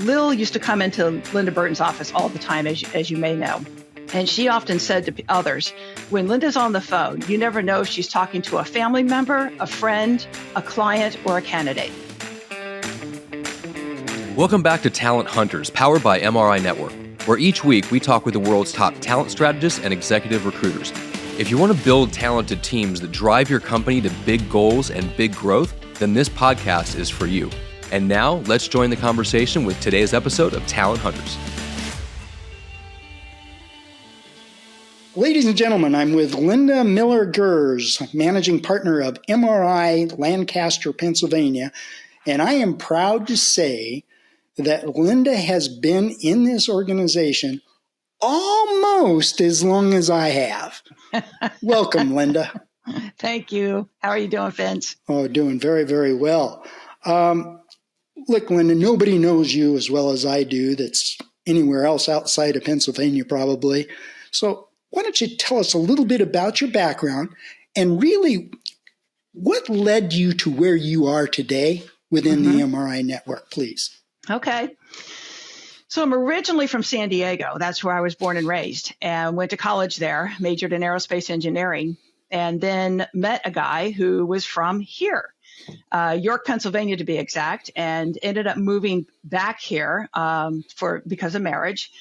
Lil used to come into Linda Burton's office all the time, as you may know. And she often said to others, when Linda's on the phone, you never know if she's talking to a family member, a friend, a client, or a candidate. Welcome back to Talent Hunters, powered by MRI Network, where each week we talk with the world's top talent strategists and executive recruiters. If you want to build talented teams that drive your company to big goals and big growth, then this podcast is for you. And now, let's join the conversation with today's episode of Talent Hunters. Ladies and gentlemen, I'm with Linda Miller Gerz, managing partner of MRI Lancaster, Pennsylvania, and I am proud to say that Linda has been in this organization almost as long as I have. Welcome, Linda. Thank you. How are you doing, Vince? Oh, doing very, very well. Look, Linda, nobody knows you as well as I do that's anywhere else outside of Pennsylvania, probably. So why don't you tell us a little bit about your background and really what led you to where you are today within the MRI network, please? Okay. So I'm originally from San Diego. That's where I was born and raised, and went to college there, majored in aerospace engineering, and then met a guy who was from here, York, Pennsylvania to be exact, and ended up moving back here because of marriage.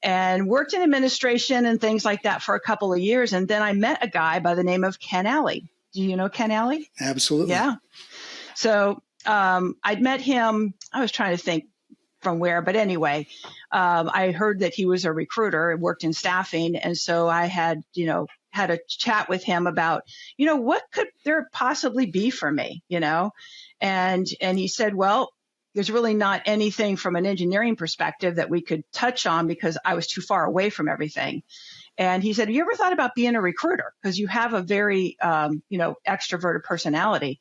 And worked in administration and things like that for a couple of years. And then I met a guy by the name of Ken Alley. Do you know Ken Alley? Absolutely. Yeah. So I'd met him. I was trying to think from where, but anyway, I heard that he was a recruiter, worked in staffing. And so I had a chat with him about, what could there possibly be for me, and he said, well, there's really not anything from an engineering perspective that we could touch on because I was too far away from everything. And he said, have you ever thought about being a recruiter? Because you have a very, extroverted personality.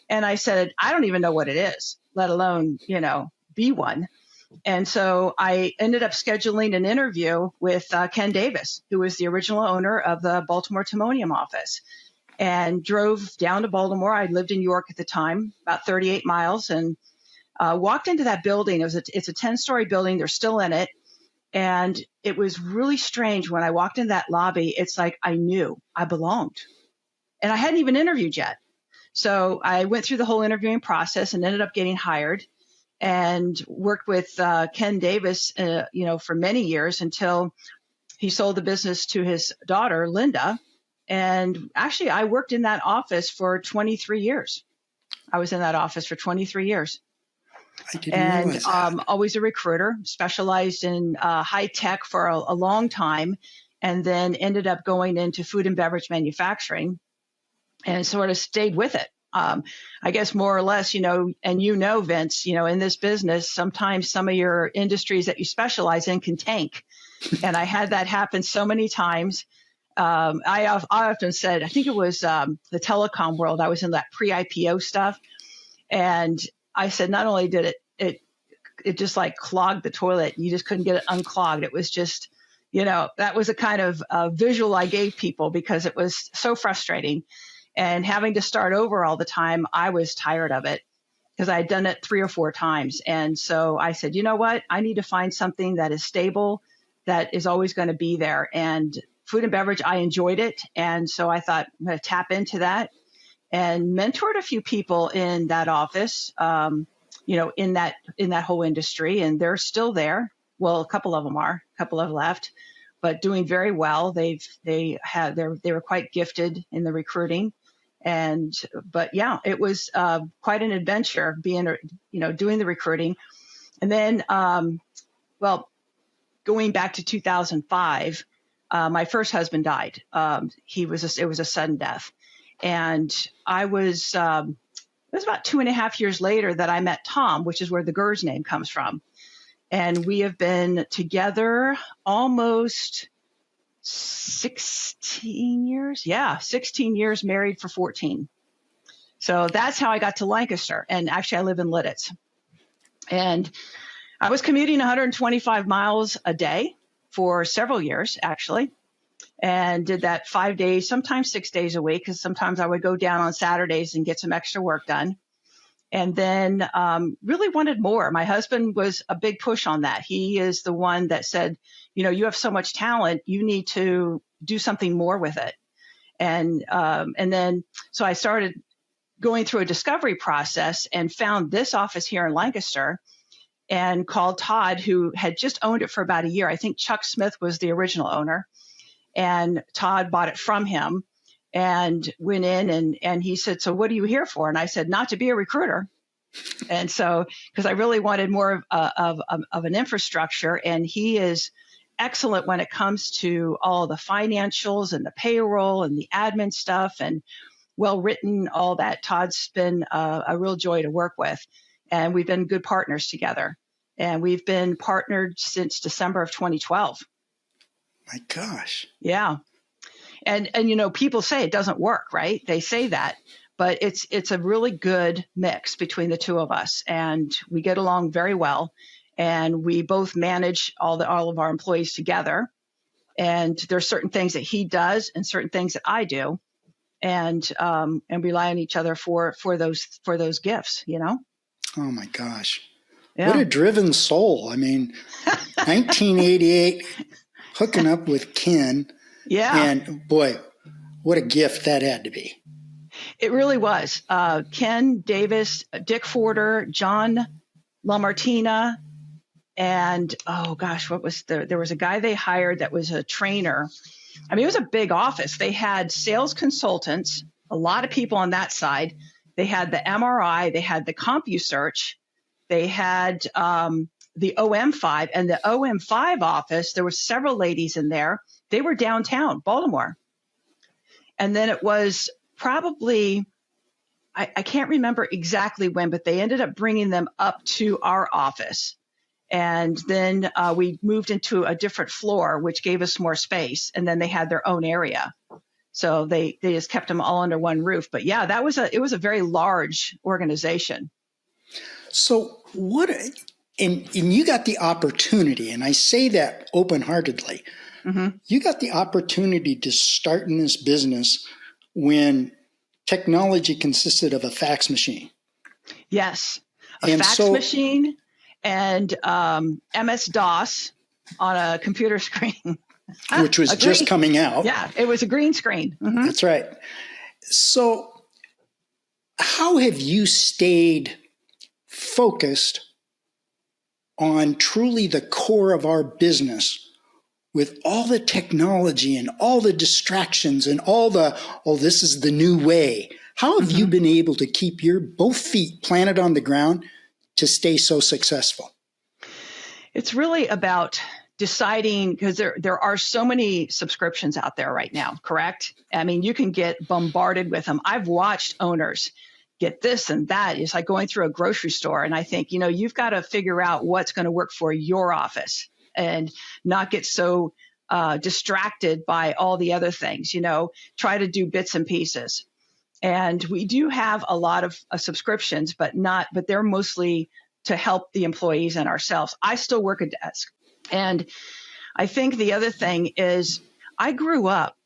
And I said, I don't even know what it is, let alone, be one. And so I ended up scheduling an interview with Ken Davis, who was the original owner of the Baltimore Timonium office, and drove down to Baltimore. I lived in York at the time, about 38 miles, and walked into that building. It's a 10-story building. They're still in it. And it was really strange when I walked in that lobby. It's like I knew I belonged. And I hadn't even interviewed yet. So I went through the whole interviewing process and ended up getting hired and worked with Ken Davis, for many years until he sold the business to his daughter, Linda. And actually, I worked in that office for 23 years. I was in that office for 23 years. I didn't realize that. Always a recruiter, specialized in high tech for a long time, and then ended up going into food and beverage manufacturing and sort of stayed with it. I guess more or less, and Vince, in this business, sometimes some of your industries that you specialize in can tank. And I had that happen so many times. I often said, I think it was the telecom world. I was in that pre-IPO stuff. And I said, not only did it just like clogged the toilet, you just couldn't get it unclogged. It was just, that was a kind of visual I gave people because it was so frustrating. And having to start over all the time, I was tired of it because I had done it 3 or 4 times. And so I said, you know what? I need to find something that is stable, that is always going to be there. And food and beverage, I enjoyed it. And so I thought I'm going to tap into that. And mentored a few people in that office, in that whole industry, and they're still there. Well, a couple of them are, a couple have left, but doing very well. They were quite gifted in the recruiting, but yeah, it was quite an adventure doing the recruiting, and then going back to 2005, my first husband died. It was a sudden death. And it was about 2.5 years later that I met Tom, which is where the Gerz name comes from. And we have been together almost 16 years. Yeah, 16 years, married for 14. So that's how I got to Lancaster. And actually, I live in Lidditz. And I was commuting 125 miles a day for several years, actually. And did that 5 days, sometimes 6 days a week, because sometimes I would go down on Saturdays and get some extra work done. and then really wanted more. My husband was a big push on that. He is the one that said, you have so much talent, you need to do something more with it. And then so I started going through a discovery process and found this office here in Lancaster and called Todd, who had just owned it for about a year. I think Chuck Smith was the original owner, and Todd bought it from him and went in and he said, "So what are you here for?" And I said, "Not to be a recruiter." And so, because I really wanted more of an infrastructure, and he is excellent when it comes to all the financials and the payroll and the admin stuff and well written, all that. Todd's been a real joy to work with, and we've been good partners together. And we've been partnered since December of 2012. My gosh. Yeah. And people say it doesn't work, right? They say that, but it's a really good mix between the two of us, and we get along very well. And we both manage all of our employees together. And there's certain things that he does and certain things that I do, and rely on each other for those gifts. Oh my gosh. Yeah. What a driven soul. I mean, 1988, hooking up with Ken. Yeah. And boy, what a gift that had to be. It really was. Ken Davis, Dick Forder, John LaMartina, and oh gosh, there was a guy they hired that was a trainer. I mean, it was a big office. They had sales consultants, a lot of people on that side. They had the MRI, they had the CompuSearch, they had the OM5, and the OM5 office, there were several ladies in there. They were downtown Baltimore. And then it was probably, I can't remember exactly when, but they ended up bringing them up to our office. And then we moved into a different floor, which gave us more space. And then they had their own area. So they just kept them all under one roof. But yeah, it was a very large organization. So and you got the opportunity, and I say that open-heartedly, you got the opportunity to start in this business when technology consisted of a fax machine. Yes, a fax machine and MS-DOS on a computer screen. Which was just coming out. Yeah, it was a green screen. Mm-hmm. That's right. So how have you stayed focused on truly the core of our business with all the technology and all the distractions and all this is the new way? How have you been able to keep your both feet planted on the ground to stay so successful? It's really about deciding, because there are so many subscriptions out there right now, correct? I mean, you can get bombarded with them. I've watched owners get this and that. It's like going through a grocery store. And I think, you've got to figure out what's going to work for your office and not get so distracted by all the other things, try to do bits and pieces. And we do have a lot of subscriptions, but they're mostly to help the employees and ourselves. I still work a desk. And I think the other thing is I grew up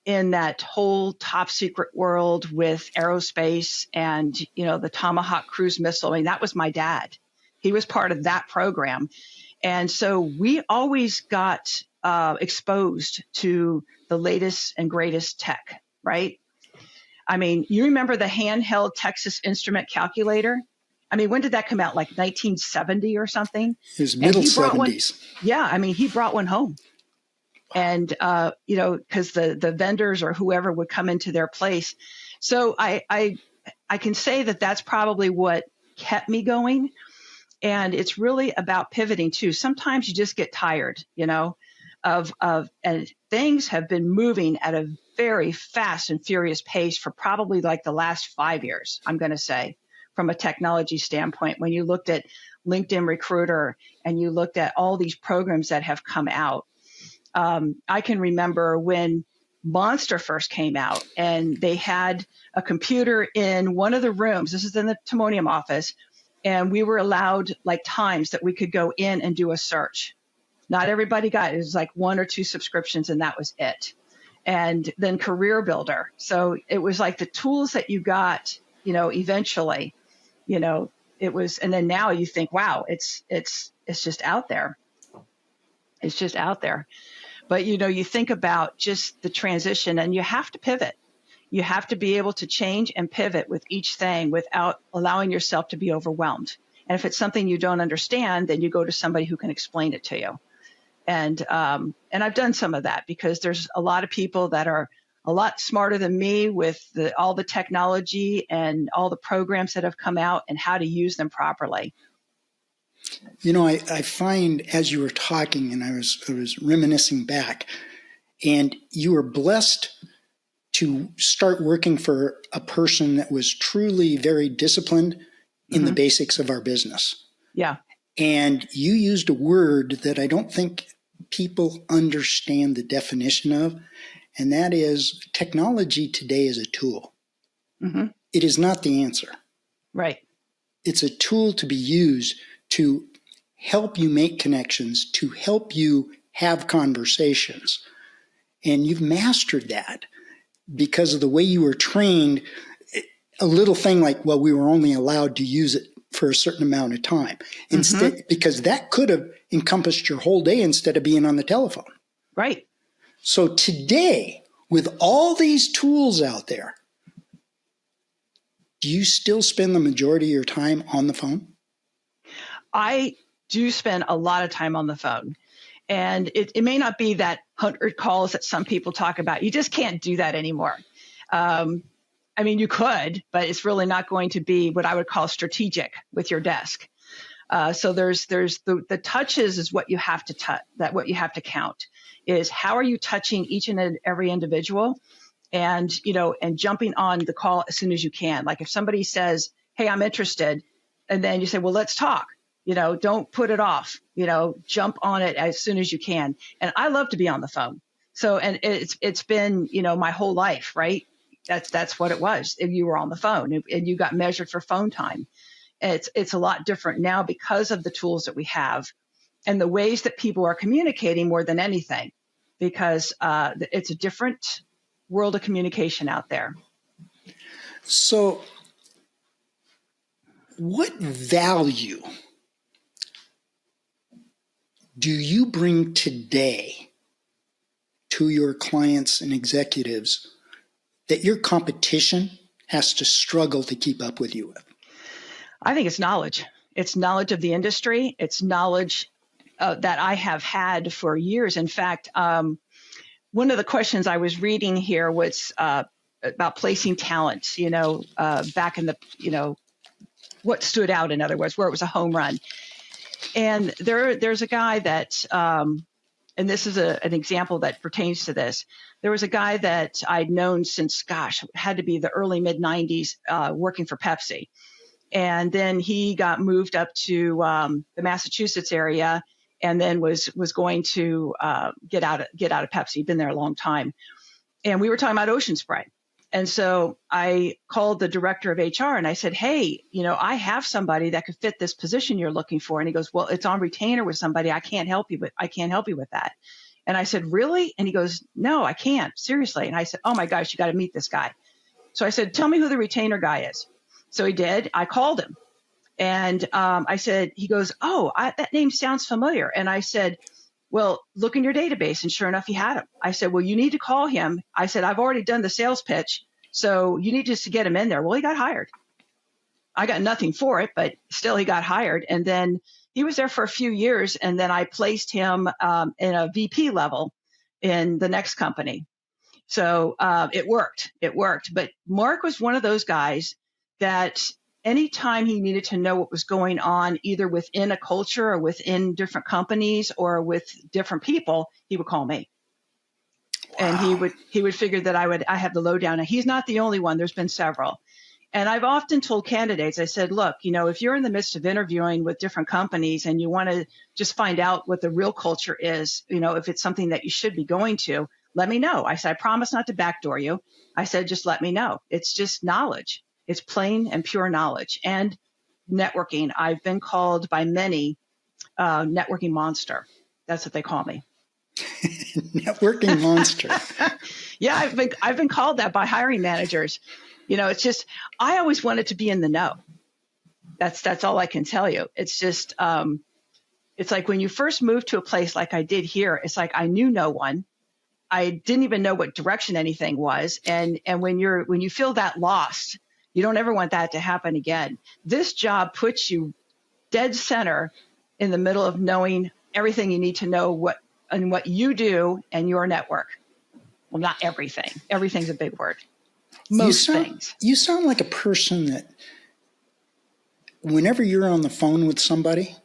in that whole top secret world with aerospace and, the Tomahawk cruise missile. I mean, that was my dad. He was part of that program. And so we always got exposed to the latest and greatest tech, right? I mean, you remember the handheld Texas Instrument calculator? I mean, when did that come out? Like 1970 or something? It was middle 70s. Yeah. I mean, he brought one home. And, because the vendors or whoever would come into their place. So I can say that that's probably what kept me going. And it's really about pivoting too. Sometimes you just get tired, and things have been moving at a very fast and furious pace for probably like the last 5 years, I'm going to say, from a technology standpoint. When you looked at LinkedIn Recruiter and you looked at all these programs that have come out, I can remember when Monster first came out and they had a computer in one of the rooms. This is in the Timonium office. And we were allowed like times that we could go in and do a search. Not everybody got it. It was like 1 or 2 subscriptions and that was it. And then Career Builder. So it was like the tools that you got, eventually. It was, and then now you think, wow, it's just out there. It's just out there. But, you think about just the transition, and you have to pivot. You have to be able to change and pivot with each thing without allowing yourself to be overwhelmed. And if it's something you don't understand, then you go to somebody who can explain it to you. And I've done some of that, because there's a lot of people that are a lot smarter than me with all the technology and all the programs that have come out and how to use them properly. I find, as you were talking, and I was reminiscing back, and you were blessed to start working for a person that was truly very disciplined in the basics of our business. Yeah. And you used a word that I don't think people understand the definition of, and that is technology today is a tool. Mm-hmm. It is not the answer. Right. It's a tool to be used to help you make connections, to help you have conversations. And you've mastered that because of the way you were trained. A little thing like, well, we were only allowed to use it for a certain amount of time. Instead, because that could have encompassed your whole day instead of being on the telephone. Right. So today, with all these tools out there, do you still spend the majority of your time on the phone? I do spend a lot of time on the phone. And it may not be that 100 calls that some people talk about. You just can't do that anymore. You could, but it's really not going to be what I would call strategic with your desk. So there's the touches is what you have to what you have to count is how are you touching each and every individual, and jumping on the call as soon as you can. Like if somebody says, "Hey, I'm interested," and then you say, "Well, let's talk." Don't put it off. Jump on it as soon as you can. And I love to be on the phone. So, and it's been my whole life, right? That's what it was. If you were on the phone and you got measured for phone time. It's a lot different now because of the tools that we have and the ways that people are communicating more than anything, because it's a different world of communication out there. So what value do you bring today to your clients and executives that your competition has to struggle to keep up with you with? I think it's knowledge. It's knowledge of the industry. It's knowledge that I have had for years. In fact, one of the questions I was reading here was about placing talent, back in the, what stood out, in other words, where it was a home run. And there's a guy that, and this is an example that pertains to this. There was a guy that I'd known since, had to be the early mid-90s, working for Pepsi. And then he got moved up to the Massachusetts area, and then was going to get out of Pepsi. He'd been there a long time. And we were talking about ocean spray. And so I called the director of HR and I said, "Hey, I have somebody that could fit this position you're looking for." And he goes, "Well, it's on retainer with somebody. I can't help you with that." And I said, "Really?" And he goes, "No, I can't. Seriously." And I said, "Oh my gosh, you got to meet this guy." So I said, "Tell me who the retainer guy is." So he did. I called him and I said, he goes, "Oh, that name sounds familiar." And I said, "Well, look in your database." And sure enough, he had him. I said, "Well, you need to call him." I said, "I've already done the sales pitch, so you need just to get him in there." Well, he got hired. I got nothing for it, but still he got hired. And then he was there for a few years. And then I placed him in a VP level in the next company. So it worked. But Mark was one of those guys that anytime he needed to know what was going on, either within a culture or within different companies or with different people, he would call me. Wow. And he would figure that I have the lowdown. And he's not the only one. There's been several. And I've often told candidates, I said, look, if you're in the midst of interviewing with different companies and you want to just find out what the real culture is, if it's something that you should be going to, let me know. I said, I promise not to backdoor you. I said, just let me know. It's just knowledge. It's plain and pure knowledge. And networking. I've been called by many networking monster. That's what they call me. Networking monster. Yeah, I've been called that by hiring managers. It's just, I always wanted to be in the know. That's all I can tell you. It's just, it's like when you first move to a place like I did here, it's like I knew no one. I didn't even know what direction anything was. And when you feel that lost, you don't ever want that to happen again. This job puts you dead center in the middle of knowing everything you need to know what you do and your network. Well, not everything. Everything's a big word. Most things. You sound like a person that whenever you're on the phone with somebody,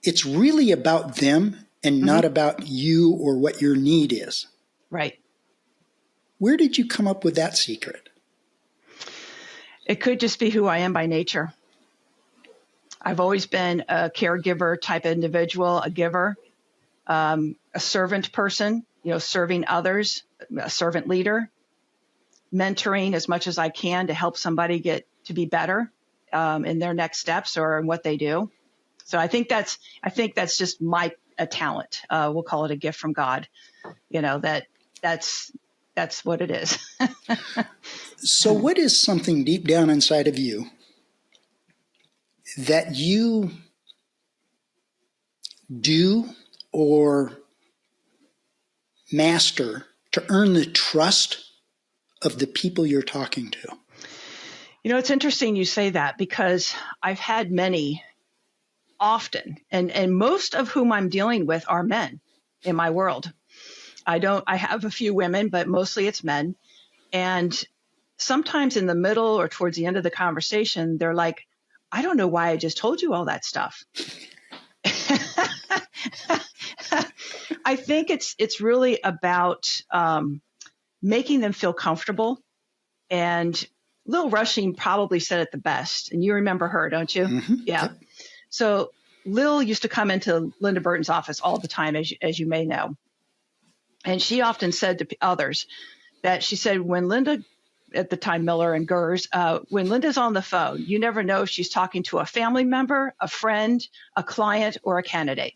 it's really about them and not about you or what your need is. Right. Where did you come up with that secret? It could just be who I am by nature. I've always been a caregiver type individual, a giver, a servant person, serving others, a servant leader, mentoring as much as I can to help somebody get to be better in their next steps or in what they do. So I think that's just a talent. We'll call it a gift from God. That's what it is. So what is something deep down inside of you that you do or master to earn the trust of the people you're talking to? It's interesting you say that because I've had many often, and most of whom I'm dealing with are men in my world. I have a few women, but mostly it's men. And sometimes in the middle or towards the end of the conversation, they're like, I don't know why I just told you all that stuff. I think it's really about making them feel comfortable. And Lil Rushing probably said it the best. And you remember her, don't you? Mm-hmm. Yeah. Yep. So Lil used to come into Linda Burton's office all the time, as you may know. And she often said to others that she said when Linda, at the time Miller and Gerz, when Linda's on the phone, you never know if she's talking to a family member, a friend, a client, or a candidate.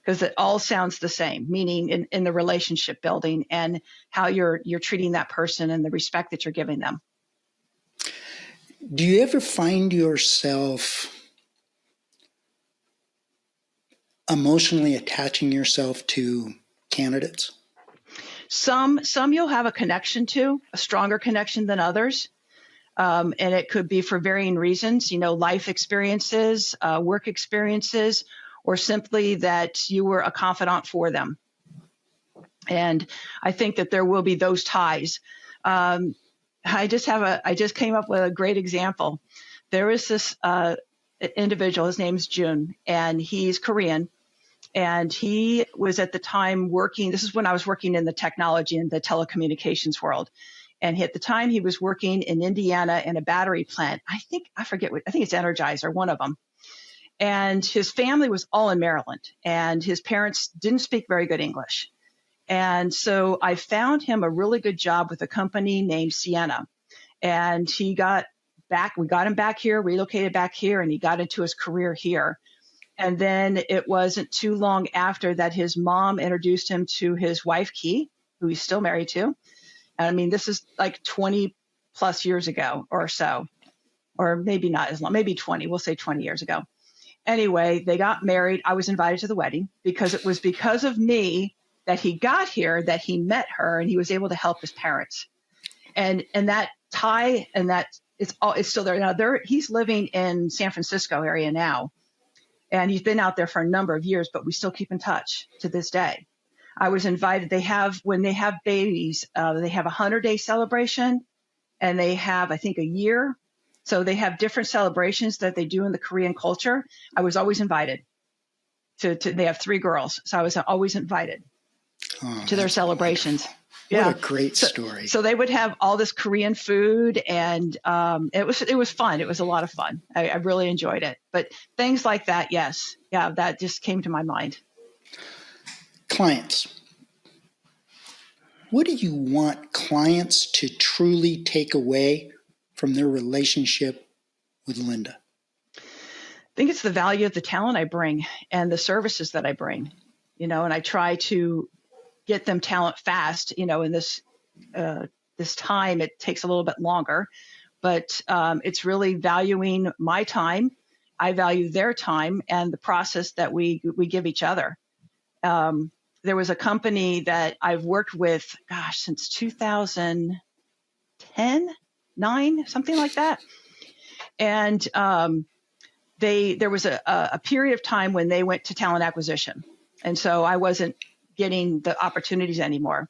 Because it all sounds the same, meaning in the relationship building and how you're treating that person and the respect that you're giving them. Do you ever find yourself emotionally attaching yourself to candidates? Some you'll have a connection to, a stronger connection than others. And it could be for varying reasons, life experiences, work experiences, or simply that you were a confidant for them. And I think that there will be those ties. I just came up with a great example. There is this individual, his name's Jun, and he's Korean. And he was at the time working, this is when I was working in the technology and the telecommunications world. And at the time he was working in Indiana in a battery plant. I think it's Energizer, one of them. And his family was all in Maryland, and his parents didn't speak very good English. And so I found him a really good job with a company named Sienna. And we got him back here, relocated back here, and he got into his career here. And then it wasn't too long after that his mom introduced him to his wife, Key, who he's still married to. And I mean, this is like 20 plus years ago or so, or maybe not as long, maybe 20, we'll say 20 years ago. Anyway, they got married. I was invited to the wedding because it was because of me that he got here, that he met her, and he was able to help his parents. And that tie and that it's still there. Now he's living in San Francisco area now. And he's been out there for a number of years, but we still keep in touch to this day. I was invited. When they have babies, they have a 100-day celebration, and they have, I think, a year. So they have different celebrations that they do in the Korean culture. I was always invited they have 3 girls. So I was always invited to their celebrations. Wonderful. Yeah. What a great story. So they would have all this Korean food, and it was fun. It was a lot of fun. I really enjoyed it. But things like that, yes. Yeah, that just came to my mind. Clients. What do you want clients to truly take away from their relationship with Linda? I think it's the value of the talent I bring and the services that I bring, and I try to get them talent fast, in this time, it takes a little bit longer, but it's really valuing my time. I value their time and the process that we give each other. There was a company that I've worked with, since 2010, 9, something like that. And there was a period of time when they went to talent acquisition. And so I wasn't getting the opportunities anymore.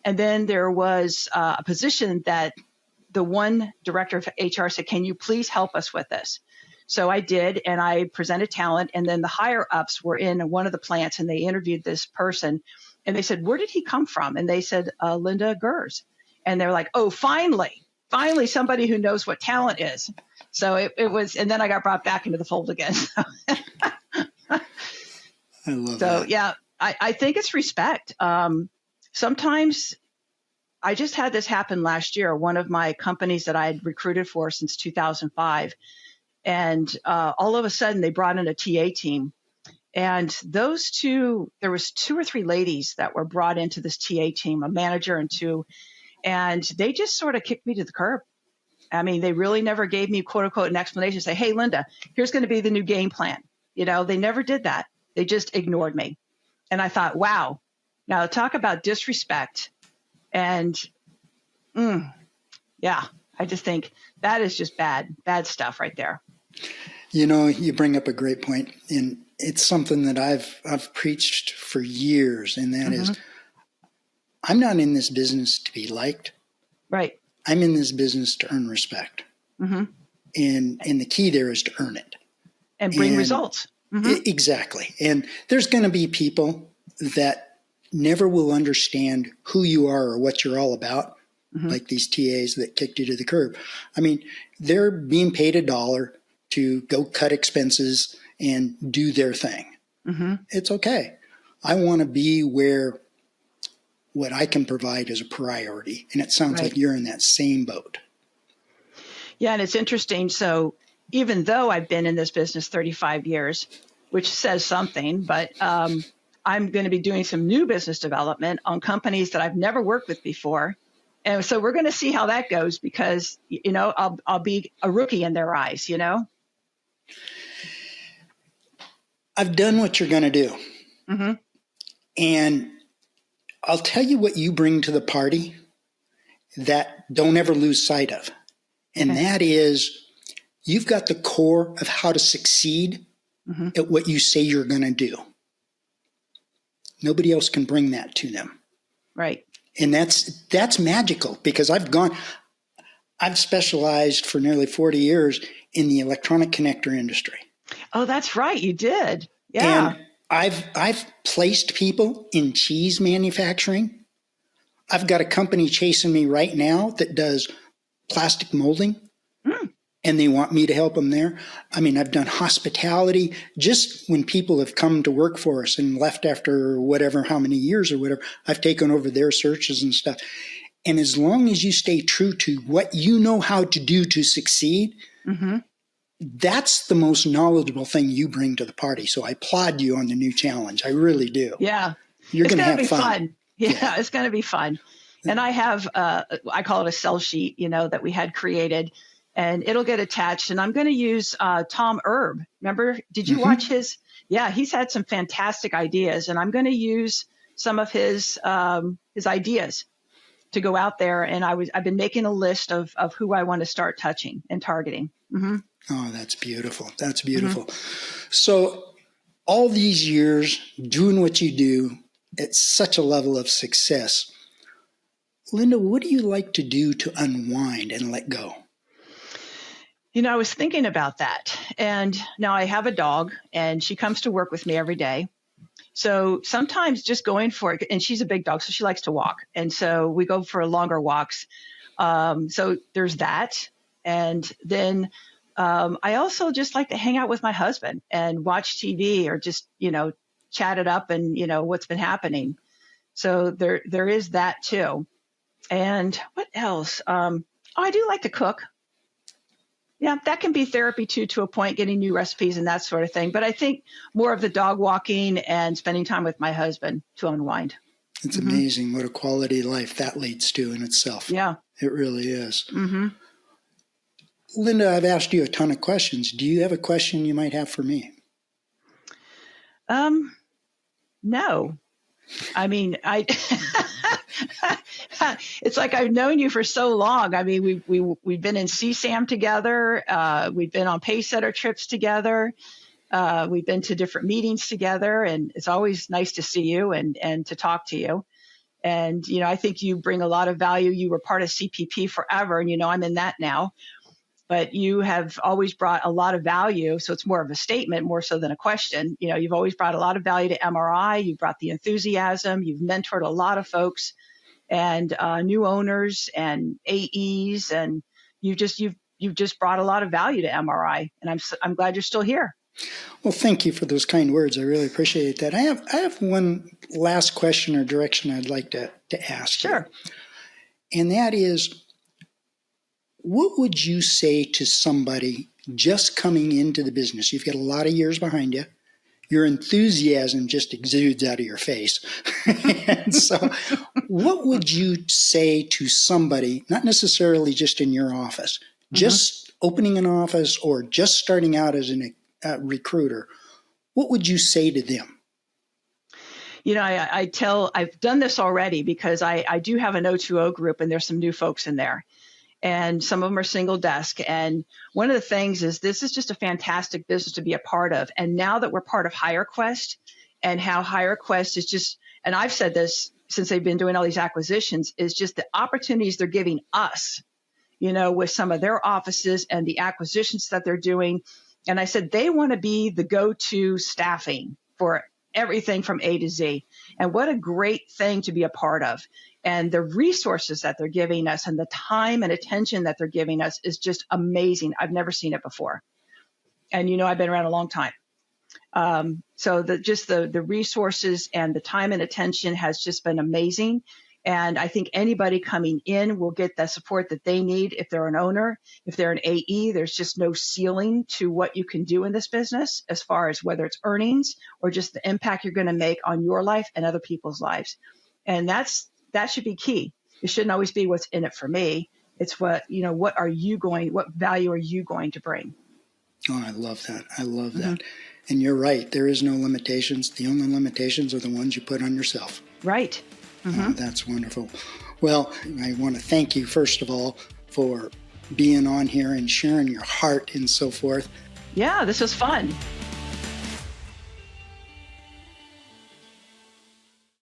And then there was a position that the one director of HR said, can you please help us with this? So I did, and I presented talent, and then the higher ups were in one of the plants, and they interviewed this person, and they said, where did he come from? And they said, Linda Gerz. And they're like, oh, finally somebody who knows what talent is. So it was, and then I got brought back into the fold again. I love that. So yeah, I think it's respect. Sometimes I just had this happen last year. One of my companies that I had recruited for since 2005. And all of a sudden they brought in a TA team. And there was 2 or 3 ladies that were brought into this TA team, a manager and 2, and they just sort of kicked me to the curb. I mean, they really never gave me, quote unquote, an explanation, say, hey, Linda, here's going to be the new game plan. They never did that. They just ignored me. And I thought, wow, now talk about disrespect. And yeah, I just think that is just bad stuff right there. You bring up a great point, and it's something that I've preached for years, and that is, I'm not in this business to be liked. Right. I'm in this business to earn respect. And the key there is to earn it. And bring results. Exactly. And there's going to be people that never will understand who you are or what you're all about, like these TAs that kicked you to the curb. I mean, they're being paid $1 to go cut expenses and do their thing. It's okay. I want to be where what I can provide is a priority. And it sounds like you're in that same boat. Yeah, and it's interesting. So even though I've been in this business 35 years, which says something, but I'm going to be doing some new business development on companies that I've never worked with before. And so we're going to see how that goes because, I'll be a rookie in their eyes, I've done what you're going to do. And I'll tell you what you bring to the party that don't ever lose sight of. And that is, you've got the core of how to succeed at what you say you're going to do. Nobody else can bring that to them. Right. And that's magical because I've specialized for nearly 40 years in the electronic connector industry. Oh, that's right. You did. Yeah. And I've placed people in cheese manufacturing. I've got a company chasing me right now that does plastic molding, and they want me to help them there. I mean, I've done hospitality. Just when people have come to work for us and left after how many years or whatever, I've taken over their searches and stuff. And as long as you stay true to what you know how to do to succeed, that's the most knowledgeable thing you bring to the party. So I applaud you on the new challenge. I really do. Yeah. You're going to have fun. Yeah, it's going to be fun. And I have, I call it a sell sheet, that we had created, and it'll get attached. And I'm going to use Tom Erb. Remember, did you watch his? Yeah, he's had some fantastic ideas, and I'm going to use some of his ideas to go out there. And I've been making a list of who I want to start touching and targeting. Oh, that's beautiful. That's beautiful. So all these years doing what you do at such a level of success, Linda, what do you like to do to unwind and let go? I was thinking about that. And now I have a dog, and she comes to work with me every day. So sometimes just going for it, and she's a big dog, so she likes to walk. And so we go for longer walks. So there's that. And then I also just like to hang out with my husband and watch TV or just, chat it up and, what's been happening. So there is that too. And what else? I do like to cook. Yeah, that can be therapy too, to a point, getting new recipes and that sort of thing. But I think more of the dog walking and spending time with my husband to unwind. It's amazing what a quality of life that leads to in itself. Yeah. It really is. Linda, I've asked you a ton of questions. Do you have a question you might have for me? No. I mean, it's like I've known you for so long. I mean, we've been in CSAM together. We've been on Pacesetter trips together. We've been to different meetings together, and it's always nice to see you and to talk to you. And, I think you bring a lot of value. You were part of CPP forever, and, I'm in that now. But you have always brought a lot of value. So it's more of a statement, more so than a question. You've always brought a lot of value to MRI. You've brought the enthusiasm. You've mentored a lot of folks and new owners and AEs. And you've just brought a lot of value to MRI. And I'm glad you're still here. Well, thank you for those kind words. I really appreciate that. I have one last question or direction I'd like to ask. Sure. You. And that is, what would you say to somebody just coming into the business? You've got a lot of years behind you. Your enthusiasm just exudes out of your face. And so what would you say to somebody, not necessarily just in your office, just opening an office or just starting out as a recruiter? What would you say to them? I've done this already because I do have an O2O group and there's some new folks in there. And some of them are single desk. And one of the things is this is just a fantastic business to be a part of. And now that we're part of HireQuest and how HireQuest is just, and I've said this since they've been doing all these acquisitions, is just the opportunities they're giving us, with some of their offices and the acquisitions that they're doing. And I said, they want to be the go-to staffing for everything from A to Z. And what a great thing to be a part of. And the resources that they're giving us and the time and attention that they're giving us is just amazing. I've never seen it before. And, I've been around a long time. So the resources and the time and attention has just been amazing. And I think anybody coming in will get the support that they need. If they're an owner, if they're an AE, there's just no ceiling to what you can do in this business as far as whether it's earnings or just the impact you're going to make on your life and other people's lives. And that should be key. It shouldn't always be what's in it for me. It's what value are you going to bring? Oh, I love that. I love that. And you're right. There is no limitations. The only limitations are the ones you put on yourself. Right. That's wonderful. Well, I want to thank you, first of all, for being on here and sharing your heart and so forth. Yeah, this was fun.